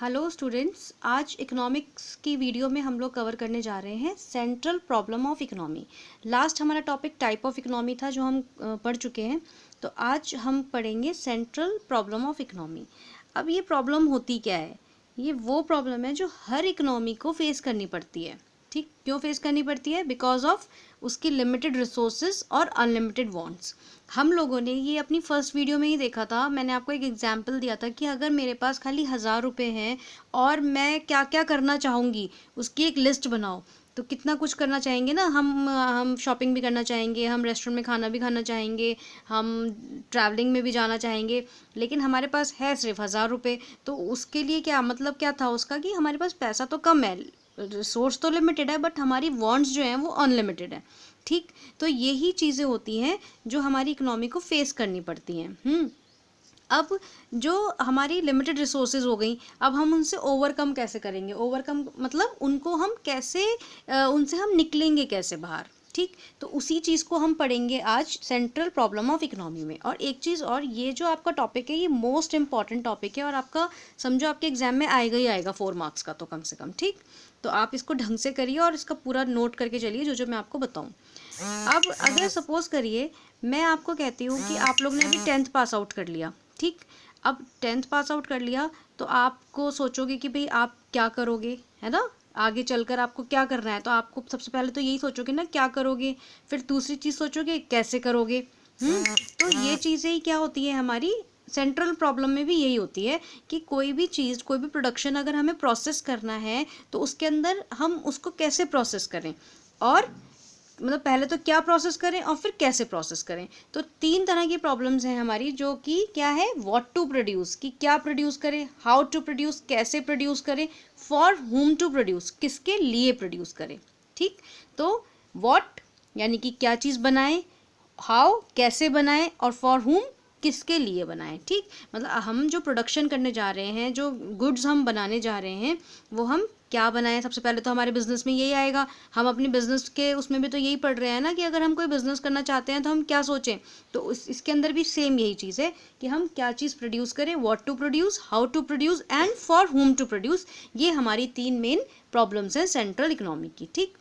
Hello students, आज economics की video में हम लोग कवर करने जा रहे हैं central problem of economy. Last हमारा टॉपिक टाइप ऑफ इकोनॉमी था जो हम पढ़ चुके हैं। तो आज हम पढ़ेंगे सेंट्रल प्रॉब्लम ऑफ इकोनॉमी। अब ये प्रॉब्लम होती क्या है? ये वो प्रॉब्लम है जो हर इकोनॉमी को फेस करनी पड़ती है। ठीक, क्यों फेस करनी पड़ती है? बिकॉज ऑफ उसकी लिमिटेड रिसोर्सेज और अनलिमिटेड वांट्स। हम लोगों ने ये अपनी फर्स्ट वीडियो में ही देखा था। मैंने आपको एक एग्जांपल दिया था कि अगर मेरे पास खाली 1000 रुपये हैं और मैं क्या क्या करना चाहूँगी उसकी एक लिस्ट बनाओ। तो कितना कुछ करना चाहेंगे ना, हम शॉपिंग भी करना चाहेंगे, हम रेस्टोरेंट में खाना भी खाना चाहेंगे, हम ट्रैवलिंग में भी जाना चाहेंगे, लेकिन हमारे पास है सिर्फ 1000 रुपये। तो उसके लिए क्या मतलब क्या था उसका कि हमारे पास पैसा तो कम है, रिसोर्स तो लिमिटेड है, बट हमारी वांट्स जो हैं वो अनलिमिटेड है। ठीक, तो यही चीज़ें होती हैं जो हमारी इकोनॉमी को फेस करनी पड़ती हैं। अब जो हमारी लिमिटेड रिसोर्सेज हो गई, अब हम उनसे ओवरकम कैसे करेंगे? ओवरकम मतलब उनको हम कैसे उनसे हम निकलेंगे कैसे बाहर? ठीक, तो उसी चीज़ को हम पढ़ेंगे आज सेंट्रल प्रॉब्लम ऑफ इकोनॉमी में। और एक चीज़ और, ये जो आपका टॉपिक है ये मोस्ट इंपॉर्टेंट टॉपिक है और आपका समझो आपके एग्जाम में आएगा ही आएगा 4 मार्क्स का तो कम से कम। ठीक, तो आप इसको ढंग से करिए और इसका पूरा नोट करके चलिए जो जो मैं आपको बताऊँ। अब अगर सपोज करिए मैं आपको कहती हूँ कि आप लोग ने अभी 10th पास आउट कर लिया। ठीक, अब 10th पास आउट कर लिया तो आपको सोचोगे कि भाई आप क्या करोगे, है ना? आगे चलकर आपको क्या करना है, तो आपको सबसे पहले तो यही सोचोगे ना क्या करोगे, फिर दूसरी चीज़ सोचोगे कैसे करोगे। तो ये चीज़ें ही क्या होती है हमारी सेंट्रल प्रॉब्लम में भी यही होती है कि कोई भी चीज़, कोई भी प्रोडक्शन अगर हमें प्रोसेस करना है तो उसके अंदर हम उसको कैसे प्रोसेस करें, और मतलब पहले तो क्या प्रोसेस करें और फिर कैसे प्रोसेस करें। तो 3 तरह की प्रॉब्लम्स हैं हमारी, जो कि क्या है, व्हाट टू प्रोड्यूस, कि क्या प्रोड्यूस करें, हाउ टू प्रोड्यूस, कैसे प्रोड्यूस करें, फॉर हुम टू प्रोड्यूस, किसके लिए प्रोड्यूस करें। ठीक, तो व्हाट यानी कि क्या चीज़ बनाएं, हाउ कैसे बनाएं, और फॉर हुम किसके लिए बनाएं। ठीक, मतलब हम जो प्रोडक्शन करने जा रहे हैं, जो गुड्स हम बनाने जा रहे हैं, वो हम क्या बनाएं। सबसे पहले तो हमारे बिजनेस में यही आएगा। हम अपने बिजनेस के उसमें भी तो यही पढ़ रहे हैं ना कि अगर हम कोई बिजनेस करना चाहते हैं तो हम क्या सोचें। तो इसके अंदर भी सेम यही चीज़ है कि हम क्या चीज़ प्रोड्यूस करें, what to produce, how to produce and for whom to produce. ये हमारी 3 मेन प्रॉब्लम्स हैं सेंट्रल इकोनॉमी की। ठीक,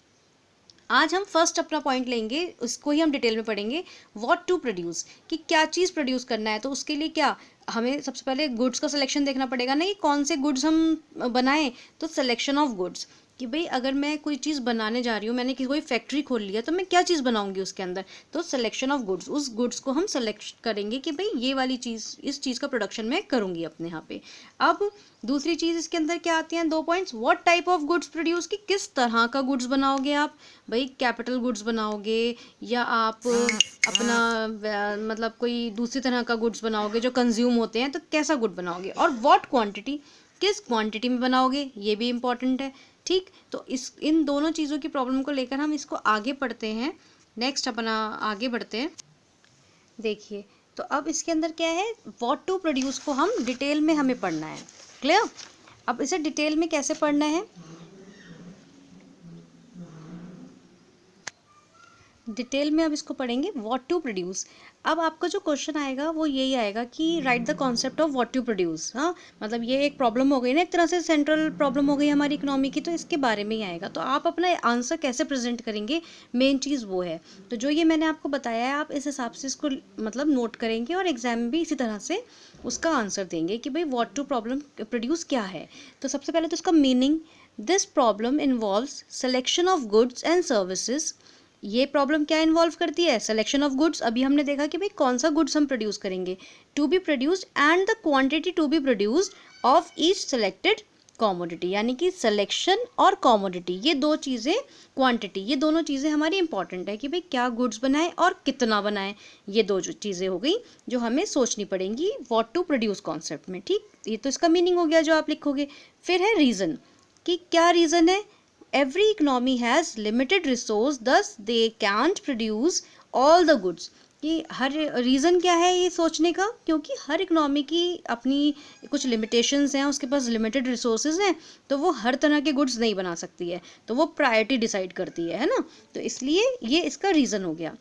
आज हम फर्स्ट अपना पॉइंट लेंगे, उसको ही हम डिटेल में पढ़ेंगे, व्हाट टू प्रोड्यूस, कि क्या चीज़ प्रोड्यूस करना है। तो उसके लिए क्या, हमें सबसे पहले गुड्स का सिलेक्शन देखना पड़ेगा ना कि कौन से गुड्स हम बनाएं। तो सिलेक्शन ऑफ गुड्स, कि भाई अगर मैं कोई चीज़ बनाने जा रही हूँ, मैंने कोई फैक्ट्री खोल लिया, तो मैं क्या चीज़ बनाऊंगी उसके अंदर। तो सिलेक्शन ऑफ गुड्स, उस गुड्स को हम सेलेक्ट करेंगे कि भाई ये वाली चीज़, इस चीज़ का प्रोडक्शन मैं करूँगी अपने यहाँ पे। अब दूसरी चीज़ इसके अंदर क्या आती हैं, 2 points, what type of goods produce, कि किस तरह का गुड्स बनाओगे आप। भाई कैपिटल गुड्स बनाओगे या आप अपना मतलब कोई दूसरी तरह का गुड्स बनाओगे जो कंज्यूम होते हैं, तो कैसा गुड बनाओगे। और व्हाट क्वांटिटी, किस क्वांटिटी में बनाओगे, ये भी इम्पॉर्टेंट है। ठीक, तो इन दोनों चीज़ों की प्रॉब्लम को लेकर हम इसको आगे पढ़ते हैं। नेक्स्ट अपना आगे बढ़ते हैं। देखिए, तो अब इसके अंदर क्या है, व्हाट टू प्रोड्यूस को हम डिटेल में हमें पढ़ना है। क्लियर? अब इसे डिटेल में कैसे पढ़ना है, डिटेल में अब इसको पढ़ेंगे, व्हाट टू प्रोड्यूस। अब आपका जो क्वेश्चन आएगा वो यही आएगा कि right the concept of what to produce. हाँ, मतलब ये एक प्रॉब्लम हो गई ना, एक तरह से सेंट्रल प्रॉब्लम हो गई हमारी इकोनॉमी की, तो इसके बारे में ही आएगा। तो आप अपना आंसर कैसे प्रेजेंट करेंगे, मेन चीज़ वो है। तो जो ये मैंने आपको बताया है, आप इस हिसाब से इसको मतलब नोट करेंगे और एग्जाम में भी इसी तरह से उसका आंसर देंगे कि भाई व्हाट टू प्रॉब्लम प्रोड्यूस क्या है। तो सबसे पहले तो इसका meaning, this problem involves selection of goods and services. ये प्रॉब्लम क्या इन्वॉल्व करती है, सिलेक्शन ऑफ गुड्स। अभी हमने देखा कि भाई कौन सा गुड्स हम प्रोड्यूस करेंगे, to be produced and the quantity to be produced of each selected commodity, यानी कि सिलेक्शन और कॉमोडिटी, ये दो चीज़ें, क्वांटिटी, ये दोनों चीज़ें हमारी इंपॉर्टेंट है कि भाई क्या गुड्स बनाएं और कितना बनाएं। ये दो जो चीज़ें हो गई जो हमें सोचनी पड़ेंगी व्हाट टू प्रोड्यूस कॉन्सेप्ट में। ठीक, ये तो इसका मीनिंग हो गया जो आप लिखोगे। फिर है रीज़न, कि क्या रीज़न है, every economy has limited resource, thus they can't produce all the goods। कि हर रीज़न क्या है ये सोचने का, क्योंकि हर इकोनॉमी की अपनी कुछ लिमिटेशंस हैं, उसके पास लिमिटेड रिसोर्सेज हैं, तो वो हर तरह के गुड्स नहीं बना सकती है, तो वो प्रायोरिटी डिसाइड करती है ना। तो इसलिए ये इसका रीज़न हो गया।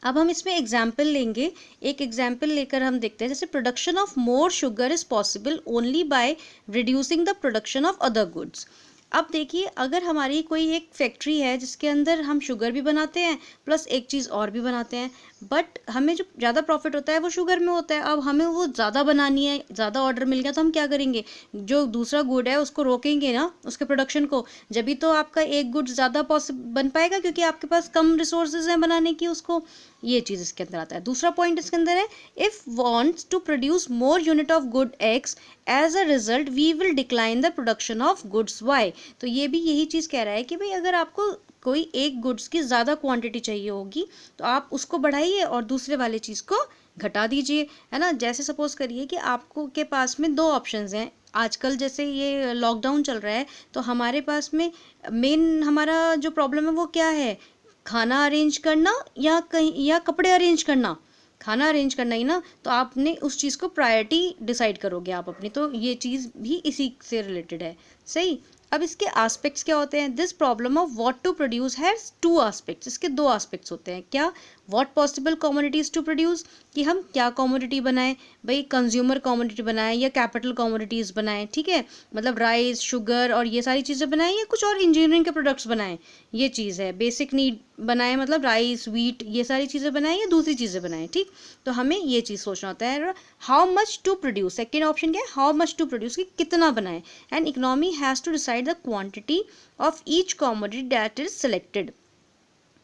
अब हम इसमें एग्जाम्पल लेंगे, एक एग्जाम्पल लेकर हम देखते हैं, जैसे production of more sugar is possible only by reducing the production of other goods. अब देखिए, अगर हमारी कोई एक फैक्ट्री है जिसके अंदर हम शुगर भी बनाते हैं प्लस एक चीज़ और भी बनाते हैं, बट हमें जो ज़्यादा प्रॉफिट होता है वो शुगर में होता है। अब हमें वो ज़्यादा बनानी है, ज़्यादा ऑर्डर मिल गया तो हम क्या करेंगे, जो दूसरा गुड है उसको रोकेंगे ना, उसके प्रोडक्शन को, जब भी तो आपका एक गुड ज़्यादा बन पाएगा, क्योंकि आपके पास कम रिसोर्सेज हैं बनाने की उसको। ये चीज़ इसके अंदर आता है। दूसरा पॉइंट इसके अंदर है, if wants to produce more unit of good X, as a result we will decline the production of goods Y. तो ये भी यही चीज़ कह रहा है कि भाई अगर आपको कोई एक गुड्स की ज़्यादा क्वांटिटी चाहिए होगी तो आप उसको बढ़ाइए और दूसरे वाले चीज़ को घटा दीजिए, है ना। जैसे सपोज करिए कि आपको के पास में दो ऑप्शंस हैं आजकल, जैसे ये लॉकडाउन चल रहा है तो हमारे पास में मेन हमारा जो प्रॉब्लम है वो क्या है, खाना अरेंज करना या कहीं या कपड़े अरेंज करना। खाना अरेंज करना ही ना, तो आपने उस चीज़ को प्रायोरिटी डिसाइड करोगे आप अपनी, तो ये चीज़ भी इसी से रिलेटेड है, सही। अब इसके एस्पेक्ट्स क्या होते हैं, this problem of what to produce has two aspects. इसके दो एस्पेक्ट्स होते हैं, क्या, what possible commodities to produce, कि हम क्या कमोडिटी बनाएं, भाई कंज्यूमर कमोडिटी बनाएं या कैपिटल कमोडिटीज़ बनाएं, ठीक है, मतलब राइस, शुगर और ये सारी चीज़ें बनाएं या कुछ और इंजीनियरिंग के प्रोडक्ट्स बनाएं, ये चीज़ है। बेसिक नीड बनाएं, मतलब राइस, व्हीट, ये सारी चीज़ें बनाएं या दूसरी चीज़ें बनाएं, ठीक। तो हमें ये चीज़ सोचना होता है। How much to produce, second option क्या है, हाउ मच टू प्रोड्यूस, कि कितना बनाएं। And economy has to decide the quantity of each commodity that is selected,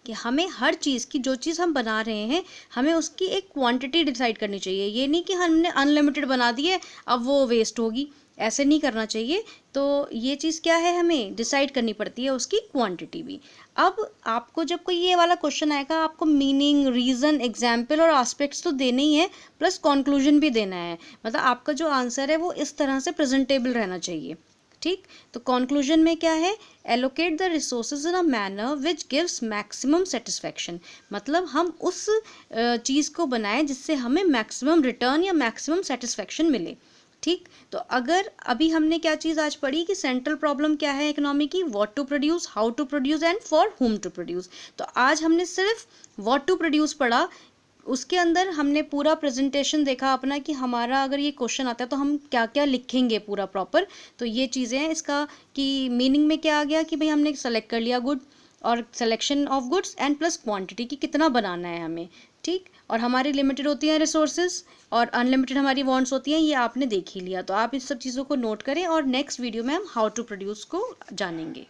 कि हमें हर चीज़ की, जो चीज़ हम बना रहे हैं हमें उसकी एक क्वांटिटी डिसाइड करनी चाहिए। ये नहीं कि हमने अनलिमिटेड बना दी है अब वो वेस्ट होगी, ऐसे नहीं करना चाहिए। तो ये चीज़ क्या है, हमें डिसाइड करनी पड़ती है उसकी क्वांटिटी भी। अब आपको जब कोई ये वाला क्वेश्चन आएगा, आपको मीनिंग, रीज़न, एग्जाम्पल और एस्पेक्ट्स तो देने ही है, प्लस कंक्लूजन भी देना है। मतलब आपका जो आंसर है वो इस तरह से प्रेजेंटेबल रहना चाहिए, ठीक। तो कंक्लूजन में क्या है, allocate the resources in a manner which gives maximum satisfaction, मतलब हम उस चीज़ को बनाएं जिससे हमें मैक्सिमम रिटर्न या मैक्सिमम सेटिस्फैक्शन मिले, ठीक। तो अगर अभी हमने क्या चीज़ आज पढ़ी कि सेंट्रल प्रॉब्लम क्या है इकोनॉमी की, what to produce, how to produce and for whom to produce. तो आज हमने सिर्फ व्हाट टू प्रोड्यूस पढ़ा, उसके अंदर हमने पूरा प्रेजेंटेशन देखा अपना कि हमारा अगर ये क्वेश्चन आता है तो हम क्या क्या लिखेंगे पूरा प्रॉपर। तो ये चीज़ें हैं इसका, कि मीनिंग में क्या आ गया कि भाई हमने सेलेक्ट कर लिया गुड, और selection of goods and plus quantity की कितना बनाना है हमें, ठीक। और हमारी लिमिटेड होती हैं रिसोर्सेज और अनलिमिटेड हमारी वांट्स होती हैं, ये आपने देख ही लिया। तो आप इस सब चीज़ों को नोट करें और नेक्स्ट वीडियो में हम हाउ टू प्रोड्यूस को जानेंगे।